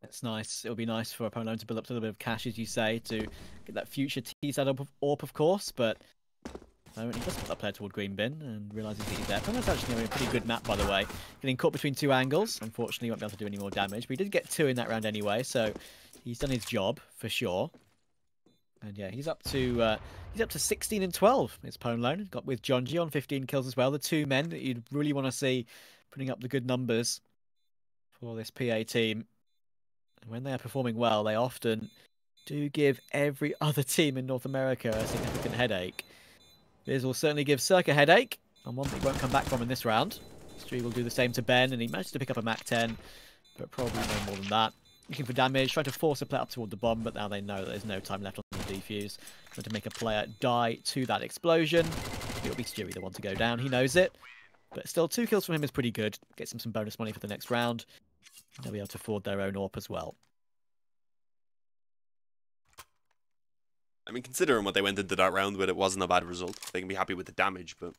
It's nice. It'll be nice for Pone alone to build up to a little bit of cash, as you say, to get that future T-side AWP, of course, but he does put that player toward green bin and realises that he's there. Pone's actually having a pretty good map, by the way. Getting caught between two angles. Unfortunately, he won't be able to do any more damage, but he did get 2 in that round anyway, so he's done his job for sure. And yeah, he's up to 16 and 12. It's Pone alone. Got with Jonji on 15 kills as well. The two men that you'd really want to see putting up the good numbers for this PA team. And when they are performing well, they often do give every other team in North America a significant headache. This will certainly give Cirque a headache, and one that he won't come back from in this round. Stree will do the same to Ben, and he managed to pick up a Mac-10, but probably no more than that. Looking for damage, trying to force a play up toward the bomb, but now they know that there's no time left on the defuse. Trying to make a player die to that explosion. It'll be Stewie the one to go down, he knows it. But still, 2 kills from him is pretty good. Gets him some bonus money for the next round. They'll be able to afford their own AWP as well. I mean, considering what they went into that round with, it wasn't a bad result. They can be happy with the damage, but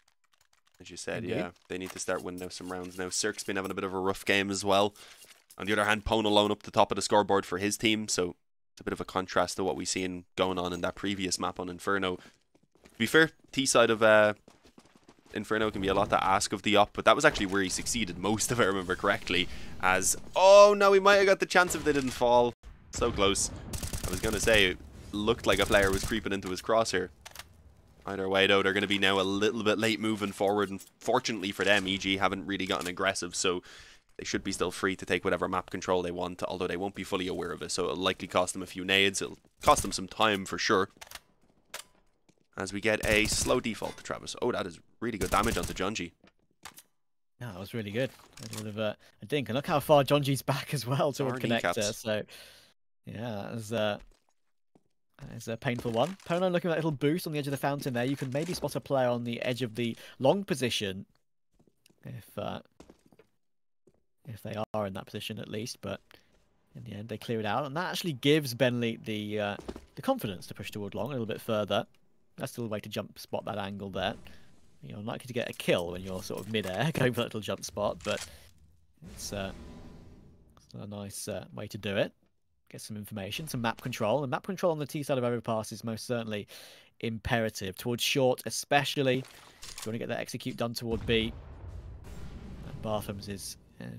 as you said, yeah, they need to start winning some rounds now. Cirque's been having a bit of a rough game as well. On the other hand, Pone alone up the top of the scoreboard for his team, so it's a bit of a contrast to what we've seen going on in that previous map on Inferno. To be fair, T-side of Inferno can be a lot to ask of the op, but that was actually where he succeeded most, if I remember correctly. As, oh no, he might have got the chance if they didn't fall. So close. I was going to say, it looked like a player was creeping into his crosshair. Either way, though, they're going to be now a little bit late moving forward, and fortunately for them, EG haven't really gotten aggressive, so they should be still free to take whatever map control they want, although they won't be fully aware of it, so it'll likely cost them a few nades. It'll cost them some time for sure. As we get a slow default to Travis. Oh, that is really good damage onto Jonji. Yeah, that was really good. A bit of a dink. And look how far Jonji's back as well toward RD connector. caps. So, yeah, that is a painful one. Pono looking at that little boost on the edge of the fountain there. You can maybe spot a player on the edge of the long position if they are in that position at least. But in the end, they clear it out. And that actually gives Benley the confidence to push toward long a little bit further. That's still a way to jump spot that angle there. You're unlikely to get a kill when you're sort of mid-air going for that little jump spot, but it's a nice way to do it. Get some information, some map control. And map control on the T side of Overpass is most certainly imperative. Towards short, especially. If you want to get that execute done toward B. And Bathrooms is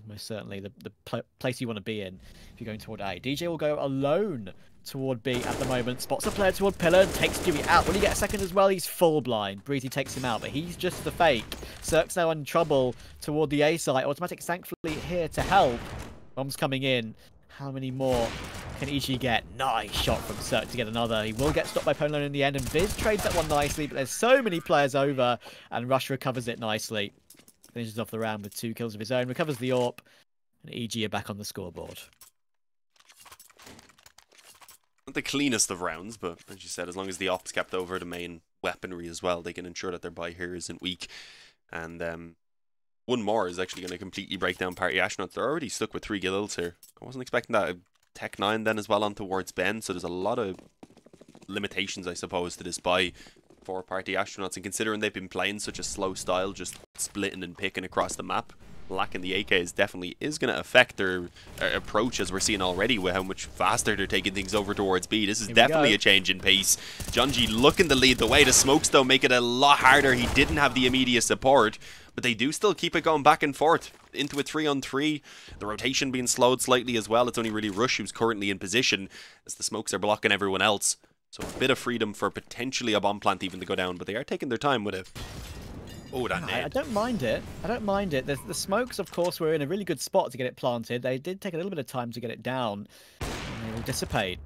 most certainly the place you want to be in if you're going toward A. DJ will go alone toward B at the moment. Spots a player toward pillar and takes Dewey out. Will he get a second as well? He's full blind. Brehze takes him out, but he's just the fake. Cirque's now in trouble toward the A side. Autimatic thankfully here to help. Bombs coming in. How many more can EG get? Nice shot from Cirque to get another. He will get stopped by Ponlone in the end, and Viz trades that one nicely, but there's so many players over, and Rush recovers it nicely. Finishes off the round with 2 kills of his own, recovers the AWP, and EG are back on the scoreboard. Not the cleanest of rounds, but as you said, as long as the AWP's kept over the main weaponry as well, they can ensure that their buy here isn't weak. And one more is actually going to completely break down Party Astronauts. They're already stuck with 3 kills here. I wasn't expecting that. Tech 9 then as well on towards Ben, so there's a lot of limitations, I suppose, to this buy for Party Astronauts. And considering they've been playing such a slow style, just splitting and picking across the map, lacking the AKs definitely is going to affect their approach, as we're seeing already with how much faster they're taking things over towards B. This is definitely a change in pace. Jonji looking to lead the way. The smokes, though, make it a lot harder. He didn't have the immediate support, but they do still keep it going back and forth into a 3-on-3. The rotation being slowed slightly as well. It's only really Rush who's currently in position, as the smokes are blocking everyone else. So a bit of freedom for potentially a bomb plant even to go down, but they are taking their time with it. Oh, that nade. I don't mind it. I don't mind it. The smokes, of course, were in a really good spot to get it planted. They did take a little bit of time to get it down. And they will dissipate.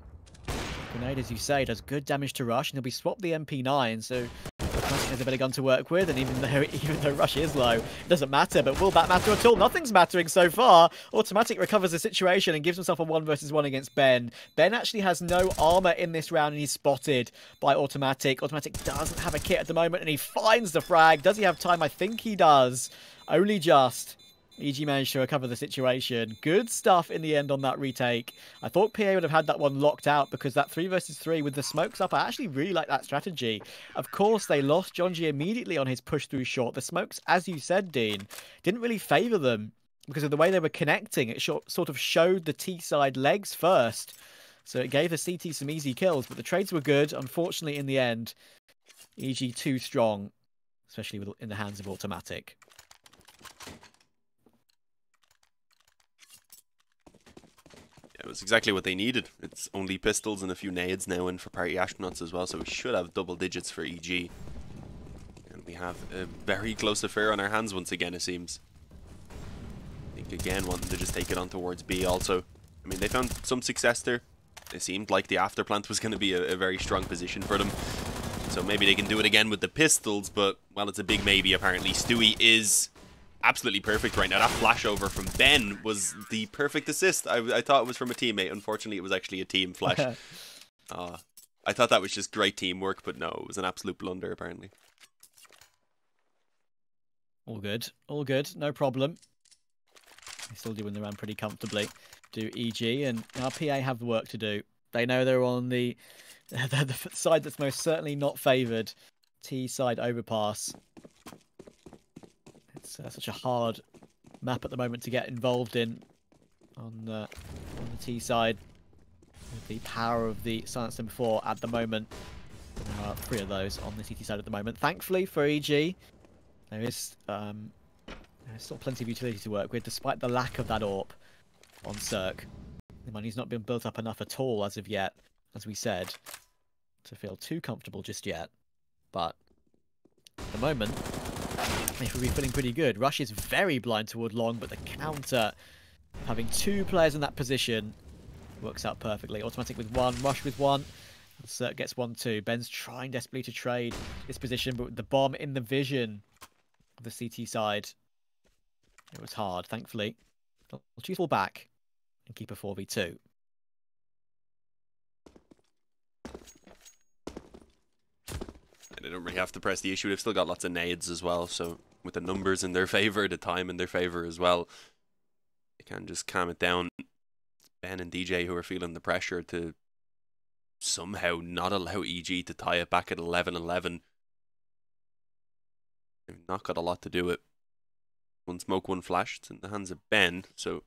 Grenade, as you say, does good damage to Rush, and he'll be swapped the MP9, so Autimatic has a better gun to work with, and even though Rush is low, it doesn't matter. But will that matter at all? Nothing's mattering so far. Autimatic recovers the situation and gives himself a 1 versus 1 against Ben. Ben actually has no armor in this round, and he's spotted by Autimatic. Autimatic doesn't have a kit at the moment, and he finds the frag. Does he have time? I think he does. Only just. EG managed to recover the situation. Good stuff in the end on that retake. I thought PA would have had that one locked out, because that 3 versus 3 with the smokes up, I actually really like that strategy. Of course, they lost Jonji immediately on his push through short. The smokes, as you said, Dean, didn't really favour them because of the way they were connecting. It sort of showed the T side legs first. So it gave the CT some easy kills, but the trades were good. Unfortunately, in the end, EG too strong, especially in the hands of Autimatic. It was exactly what they needed. It's only pistols and a few nades now in for Party Astronauts as well, so we should have double digits for EG. And we have a very close affair on our hands once again, it seems. I think again wanting to just take it on towards B also. I mean, they found some success there. It seemed like the afterplant was going to be a very strong position for them. So maybe they can do it again with the pistols, but, well, it's a big maybe apparently. Stewie is absolutely perfect right now. That flash over from Ben was the perfect assist. I thought it was from a teammate. Unfortunately, it was actually a team flash. I thought that was just great teamwork, but no, it was an absolute blunder apparently. All good. All good. No problem. They still do win the round pretty comfortably. Do EG, and our PA have the work to do. They know they're on the side that's most certainly not favoured. T side overpass. It's such a hard map at the moment to get involved in on the T side. With the power of the Silence Number 4 at the moment. There are 3 of those on the CT side at the moment. Thankfully for EG, there is still plenty of utility to work with, despite the lack of that AWP on Cirque. The money's not been built up enough at all as of yet, as we said, to feel too comfortable just yet. But at the moment, They will be feeling pretty good. Rush is very blind toward long, but the counter, having two players in that position, works out perfectly. Autimatic with one, Rush with one. Cirque gets 1-2. Ben's trying desperately to trade this position, but with the bomb in the vision of the CT side, it was hard, thankfully. I'll choose fall back and keep a 4v2. They don't really have to press the issue. They've still got lots of nades as well, so with the numbers in their favour, the time in their favour as well, they can just calm it down. Ben and DJ who are feeling the pressure to somehow not allow EG to tie it back at 11-11. They've not got a lot to do it. One smoke, one flash. It's in the hands of Ben, so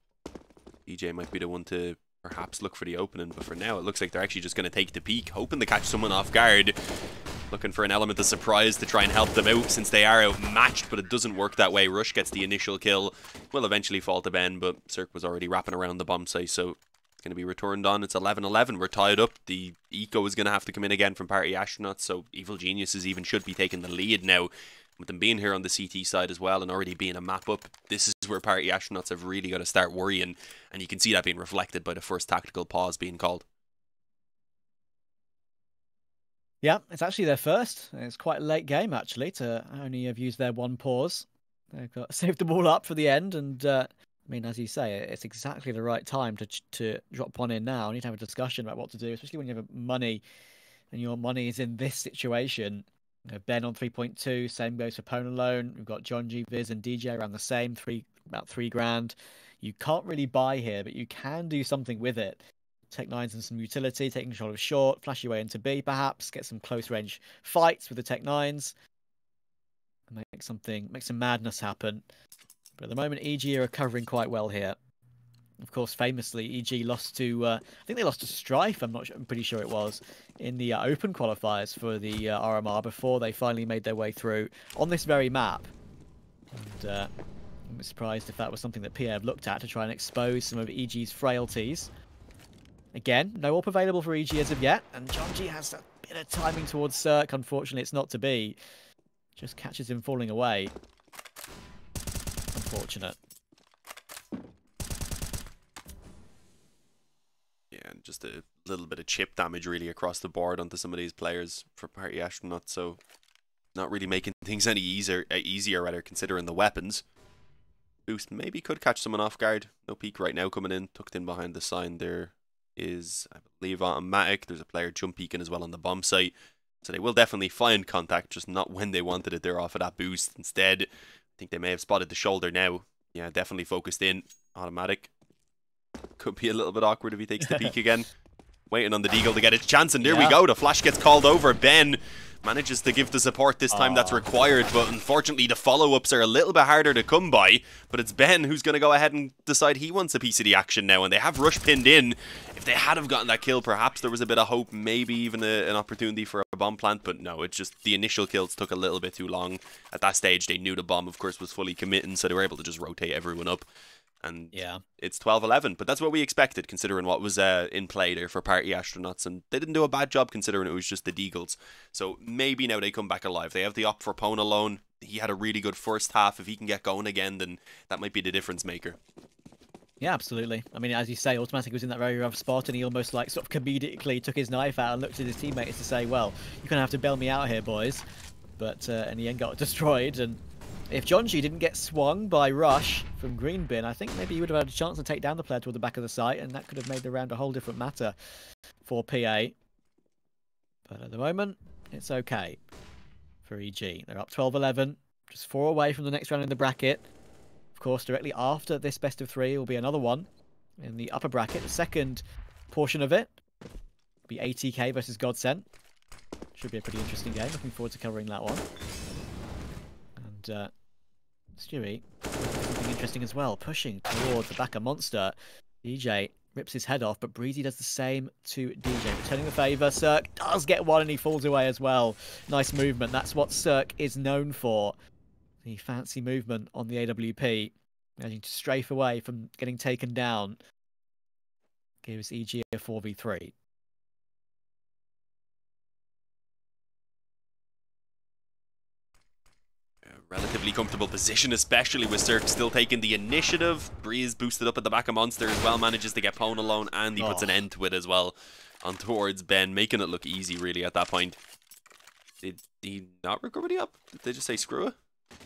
DJ might be the one to perhaps look for the opening, but for now it looks like they're actually just going to take the peek, hoping to catch someone off guard, looking for an element of surprise to try and help them out since they are outmatched, but it doesn't work that way. Rush gets the initial kill, will eventually fall to Ben, but Cirque was already wrapping around the bomb site, so it's going to be returned on. It's 11-11, we're tied up. The eco is going to have to come in again from Party Astronauts, so Evil Geniuses even should be taking the lead now. With them being here on the CT side as well and already being a map up, this is where Party Astronauts have really got to start worrying, and you can see that being reflected by the first tactical pause being called. Yeah, it's actually their first. It's quite a late game, actually, to only have used their one pause. They've got saved them all up for the end, and I mean, as you say, it's exactly the right time to drop one in now. I need to have a discussion about what to do, especially when you have money, and your money is in this situation. You know, Ben on 3.2, same goes for Pwn alone. We've got Jonji, Viz, and DJ around the same, about 3 grand. You can't really buy here, but you can do something with it. Tech-9s and some utility, taking control of short, flash your way into B perhaps, get some close-range fights with the Tech-9s. Make some madness happen. But at the moment, EG are recovering quite well here. Of course, famously, EG lost to, I think they lost to Strife, I'm pretty sure it was, in the open qualifiers for the RMR before they finally made their way through on this very map. And I'm surprised if that was something that PA have looked at to try and expose some of EG's frailties. Again, no AWP available for EG as of yet, and Jonji has a bit of timing towards Cirque. Unfortunately, it's not to be. Just catches him falling away. Unfortunate. And just a little bit of chip damage really across the board onto some of these players for Party Astronauts, so not really making things any easier rather, considering the weapons. Boost maybe could catch someone off guard. No peek right now coming in, tucked in behind the sign there is, I believe, autimatic. There's a player jump peeking as well on the bomb site, so they will definitely find contact, just not when they wanted it. They're off of that boost instead. I think they may have spotted the shoulder now. Yeah, definitely focused in. Autimatic could be a little bit awkward if he takes the peek again. Waiting on the Deagle to get its chance, and there we go. The flash gets called over. Ben manages to give the support this time that's required, but unfortunately the follow-ups are a little bit harder to come by. But it's Ben who's going to go ahead and decide he wants a piece of the action now, and they have Rush pinned in. If they had have gotten that kill, perhaps there was a bit of hope, maybe even an opportunity for a bomb plant, but no, it's just the initial kills took a little bit too long. At that stage, they knew the bomb, of course, was fully committing, so they were able to just rotate everyone up. And yeah, it's 12-11, but that's what we expected considering what was in play there for Party Astronauts, and they didn't do a bad job considering it was just the Deagles. So maybe now they come back alive. They have the op for Pwn alone. He had a really good first half. If he can get going again, then that might be the difference maker. Yeah, absolutely. I mean, as you say, autimatic was in that very rough spot, and he almost like sort of comedically took his knife out and looked at his teammates to say, well, you're going to have to bail me out here, boys. But in the end got destroyed, and if Jonji didn't get swung by Rush from Green Bin, I think maybe he would have had a chance to take down the player toward the back of the site, and that could have made the round a whole different matter for PA. But at the moment, it's okay for EG. They're up 12-11, just 4 away from the next round in the bracket. Of course, directly after this best of 3 will be another one in the upper bracket. The second portion of it will be ATK versus Godsent. Should be a pretty interesting game. Looking forward to covering that one. And Stewie, something interesting as well, pushing towards the back of Monster. DJ rips his head off, but Brehze does the same to DJ, returning the favour. Cirque does get one, and he falls away as well. Nice movement. That's what Cirque is known for. The fancy movement on the AWP, managing to strafe away from getting taken down. Gives EG a 4v3. relatively comfortable position, especially with Cirque still taking the initiative. Brehze boosted up at the back of Monster as well, manages to get Pwn alone, and he puts an end to it as well on towards Ben, making it look easy really at that point. Did he not recover the up? Did they just say screw it?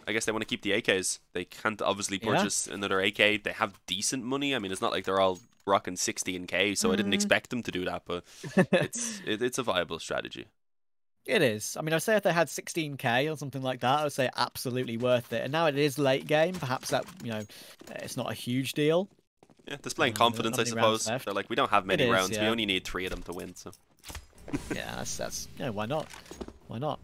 I guess they want to keep the AKs. They can't obviously purchase another AK. They have decent money. I mean, it's not like they're all rocking 60 in K, so I didn't expect them to do that, but it's a viable strategy. It is. I mean, I'd say if they had 16k or something like that, I would say absolutely worth it. And now it is late game. Perhaps that, it's not a huge deal. Yeah, displaying confidence, I suppose. They're like, we don't have many rounds. Yeah. We only need 3 of them to win, so. Yeah, that's why not? Why not?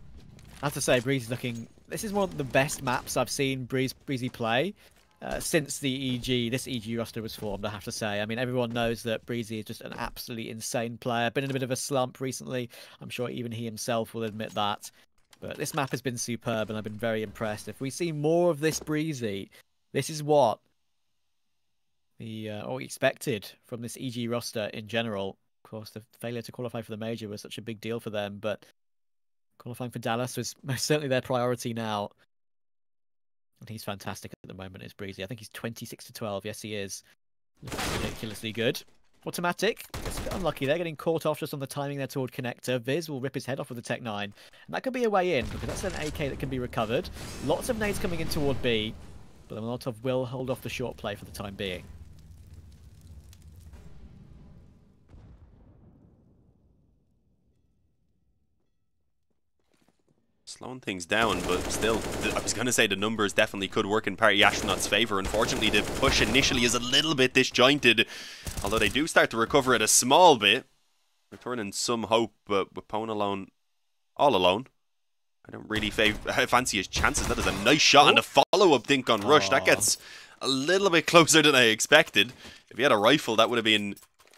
I have to say, Brehze is looking. This is one of the best maps I've seen Brehze play since this EG roster was formed. I have to say. I mean, everyone knows that Brehze is just an absolutely insane player. Been in a bit of a slump recently. I'm sure even he himself will admit that. But this map has been superb, and I've been very impressed. If we see more of this Brehze, this is what we expected from this EG roster in general. Of course, the failure to qualify for the major was such a big deal for them, but qualifying for Dallas was most certainly their priority now. And he's fantastic at the moment, is Brehze. I think he's 26-12. Yes, he is. Looking ridiculously good. Autimatic. It's a bit unlucky there, getting caught off just on the timing there toward Connector. Viz will rip his head off with the Tech 9. And that could be a way in, because that's an AK that can be recovered. Lots of nades coming in toward B, but a lot of will hold off the short play for the time being. Slowing things down, but still, I was going to say the numbers definitely could work in Party Astronaut's favour. Unfortunately, the push initially is a little bit disjointed, although they do start to recover it a small bit, returning some hope, but with Pwn alone, all alone, I don't really fancy his chances. That is a nice shot, and a follow-up dink on Rush. That gets a little bit closer than I expected. If he had a rifle, that would have been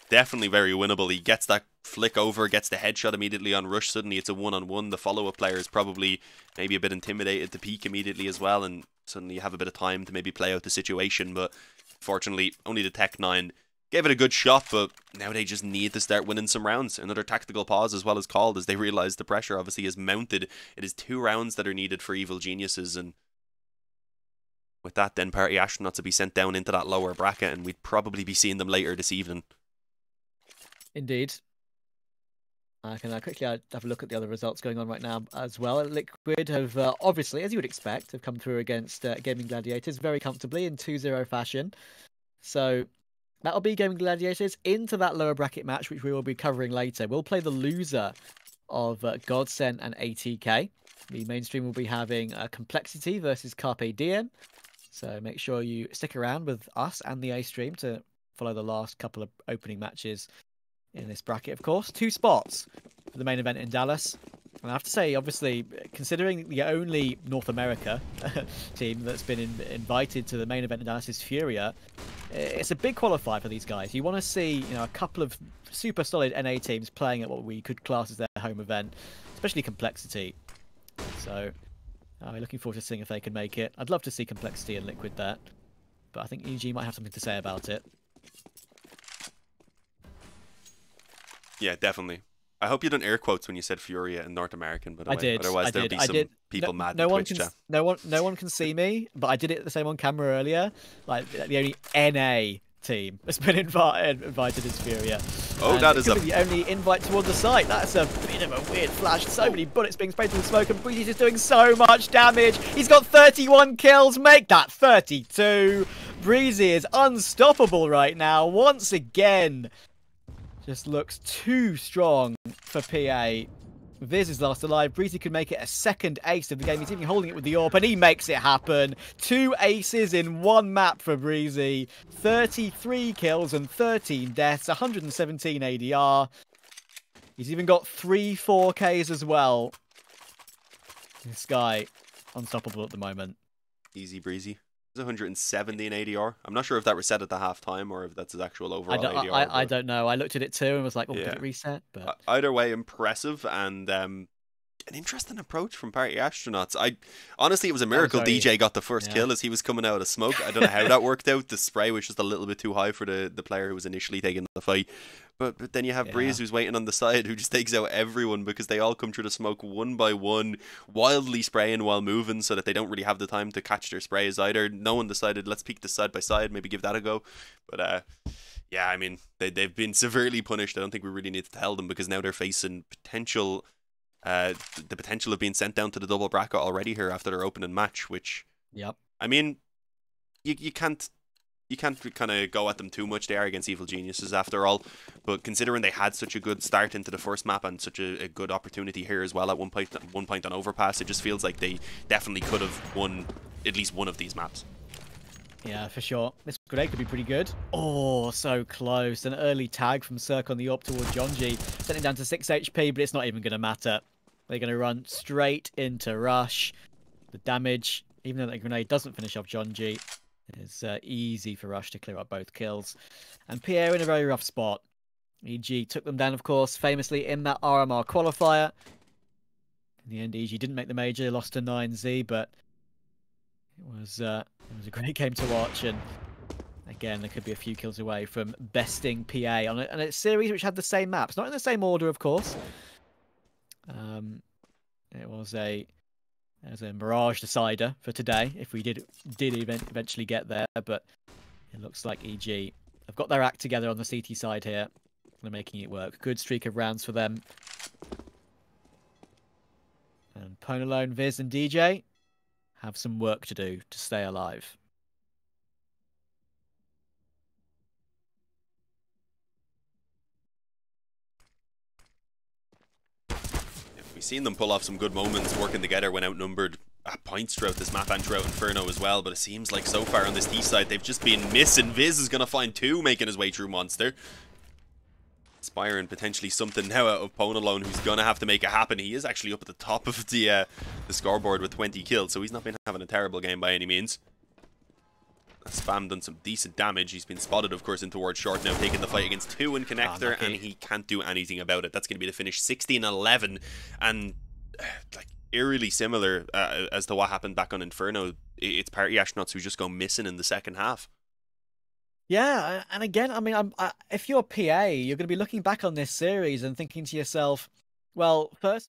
definitely very winnable. He gets that flick over, gets the headshot immediately on Rush. Suddenly it's a one-on-one. The follow-up player is probably maybe a bit intimidated to peek immediately as well, and suddenly you have a bit of time to maybe play out the situation. But fortunately, only the Tech 9 gave it a good shot, but now they just need to start winning some rounds. Another tactical pause as well as called, as they realize the pressure obviously is mounted. It is 2 rounds that are needed for Evil Geniuses, and with that then Party Astronauts will be sent down into that lower bracket, and we'd probably be seeing them later this evening. Indeed. I can quickly have a look at the other results going on right now as well. Liquid have, obviously, as you would expect, have come through against Gaming Gladiators very comfortably in 2-0 fashion. So that'll be Gaming Gladiators into that lower bracket match, which we will be covering later. We'll play the loser of Godsend and ATK. The mainstream will be having Complexity versus Carpe Diem. So make sure you stick around with us and the A stream to follow the last couple of opening matches in this bracket, of course. 2 spots for the main event in Dallas. And I have to say, obviously, considering the only North America team that's been invited to the main event in Dallas is Furia, it's a big qualifier for these guys. You want to see, a couple of super solid NA teams playing at what we could class as their home event, especially Complexity. So, I'm looking forward to seeing if they can make it. I'd love to see Complexity and Liquid there, but I think EG might have something to say about it. Yeah, definitely. I hope you done air quotes when you said Furia and North American, but I did. Otherwise there'll be some people mad in Twitch chat. No one can see me, but I did it the same on camera earlier. Like the only NA team that's been invited is Furia. Oh, and that is the only invite towards the site. That's a bit of a weird flash. So many bullets being sprayed through the smoke, and Brehze is doing so much damage. He's got 31 kills. Make that 32. Brehze is unstoppable right now. Once again. Just looks too strong for PA. Viz is last alive. Brehze could make it a second ace of the game. He's even holding it with the AWP, and he makes it happen. 2 aces in 1 map for Brehze. 33 kills and 13 deaths. 117 ADR. He's even got 3 4Ks as well. This guy, unstoppable at the moment. Easy Brehze. It's 170 in ADR. I'm not sure if that reset at the halftime or if that's his actual overall ADR. I don't know. I looked at it too and was like, oh, did it reset? But either way, impressive. And an interesting approach from Party Astronauts. Honestly, it was a miracle DJ got the first kill as he was coming out of smoke. I don't know how that worked out. The spray was just a little bit too high for the player who was initially taking the fight. But then you have Brehze who's waiting on the side, who just takes out everyone because they all come through the smoke one by one, wildly spraying while moving so that they don't really have the time to catch their sprays either. No one decided, let's peek this side by side, maybe give that a go. But yeah, I mean, they've been severely punished. I don't think we really need to tell them because now they're facing potential... the potential of being sent down to the double bracket already here after their opening match, which, I mean, you can't kind of go at them too much. They are against evil geniuses after all, but considering they had such a good start into the first map and such a good opportunity here as well at one point on Overpass, it just feels like they definitely could have won at least one of these maps. Yeah, for sure. This grenade could be pretty good. Oh, so close. An early tag from Cirque on the up toward Jonji, sending down to 6 HP, but it's not even going to matter. They're going to run straight into Rush. The damage, even though that grenade doesn't finish off Jonji, is easy for Rush to clear up both kills. And Pierre in a very rough spot. EG took them down, of course, famously in that RMR qualifier. In the end, EG didn't make the major, lost to 9Z, but it was a great game to watch. And again, there could be a few kills away from besting PA on a series which had the same maps. Not in the same order, of course. It was a Mirage decider for today, if we did eventually get there, but it looks like EG have got their act together on the CT side here. They're making it work. Good streak of rounds for them. And Ponalone, Viz and DJ have some work to do to stay alive. We've seen them pull off some good moments working together when outnumbered at points throughout this map and throughout Inferno as well, but it seems like so far on this T side they've just been missing. Viz is going to find two making his way through Monster. Inspiring potentially something now out of Ponalone, who's going to have to make it happen. He is actually up at the top of the scoreboard with 20 kills, so he's not been having a terrible game by any means. Spam done some decent damage. He's been spotted, of course, in towards short now, taking the fight against 2 in Connector, and he can't do anything about it. That's going to be the finish, 16-11, and like eerily similar as to what happened back on Inferno. It's Party Astronauts who just go missing in the second half. Yeah, and again, I mean, if you're PA, you're going to be looking back on this series and thinking to yourself, well, first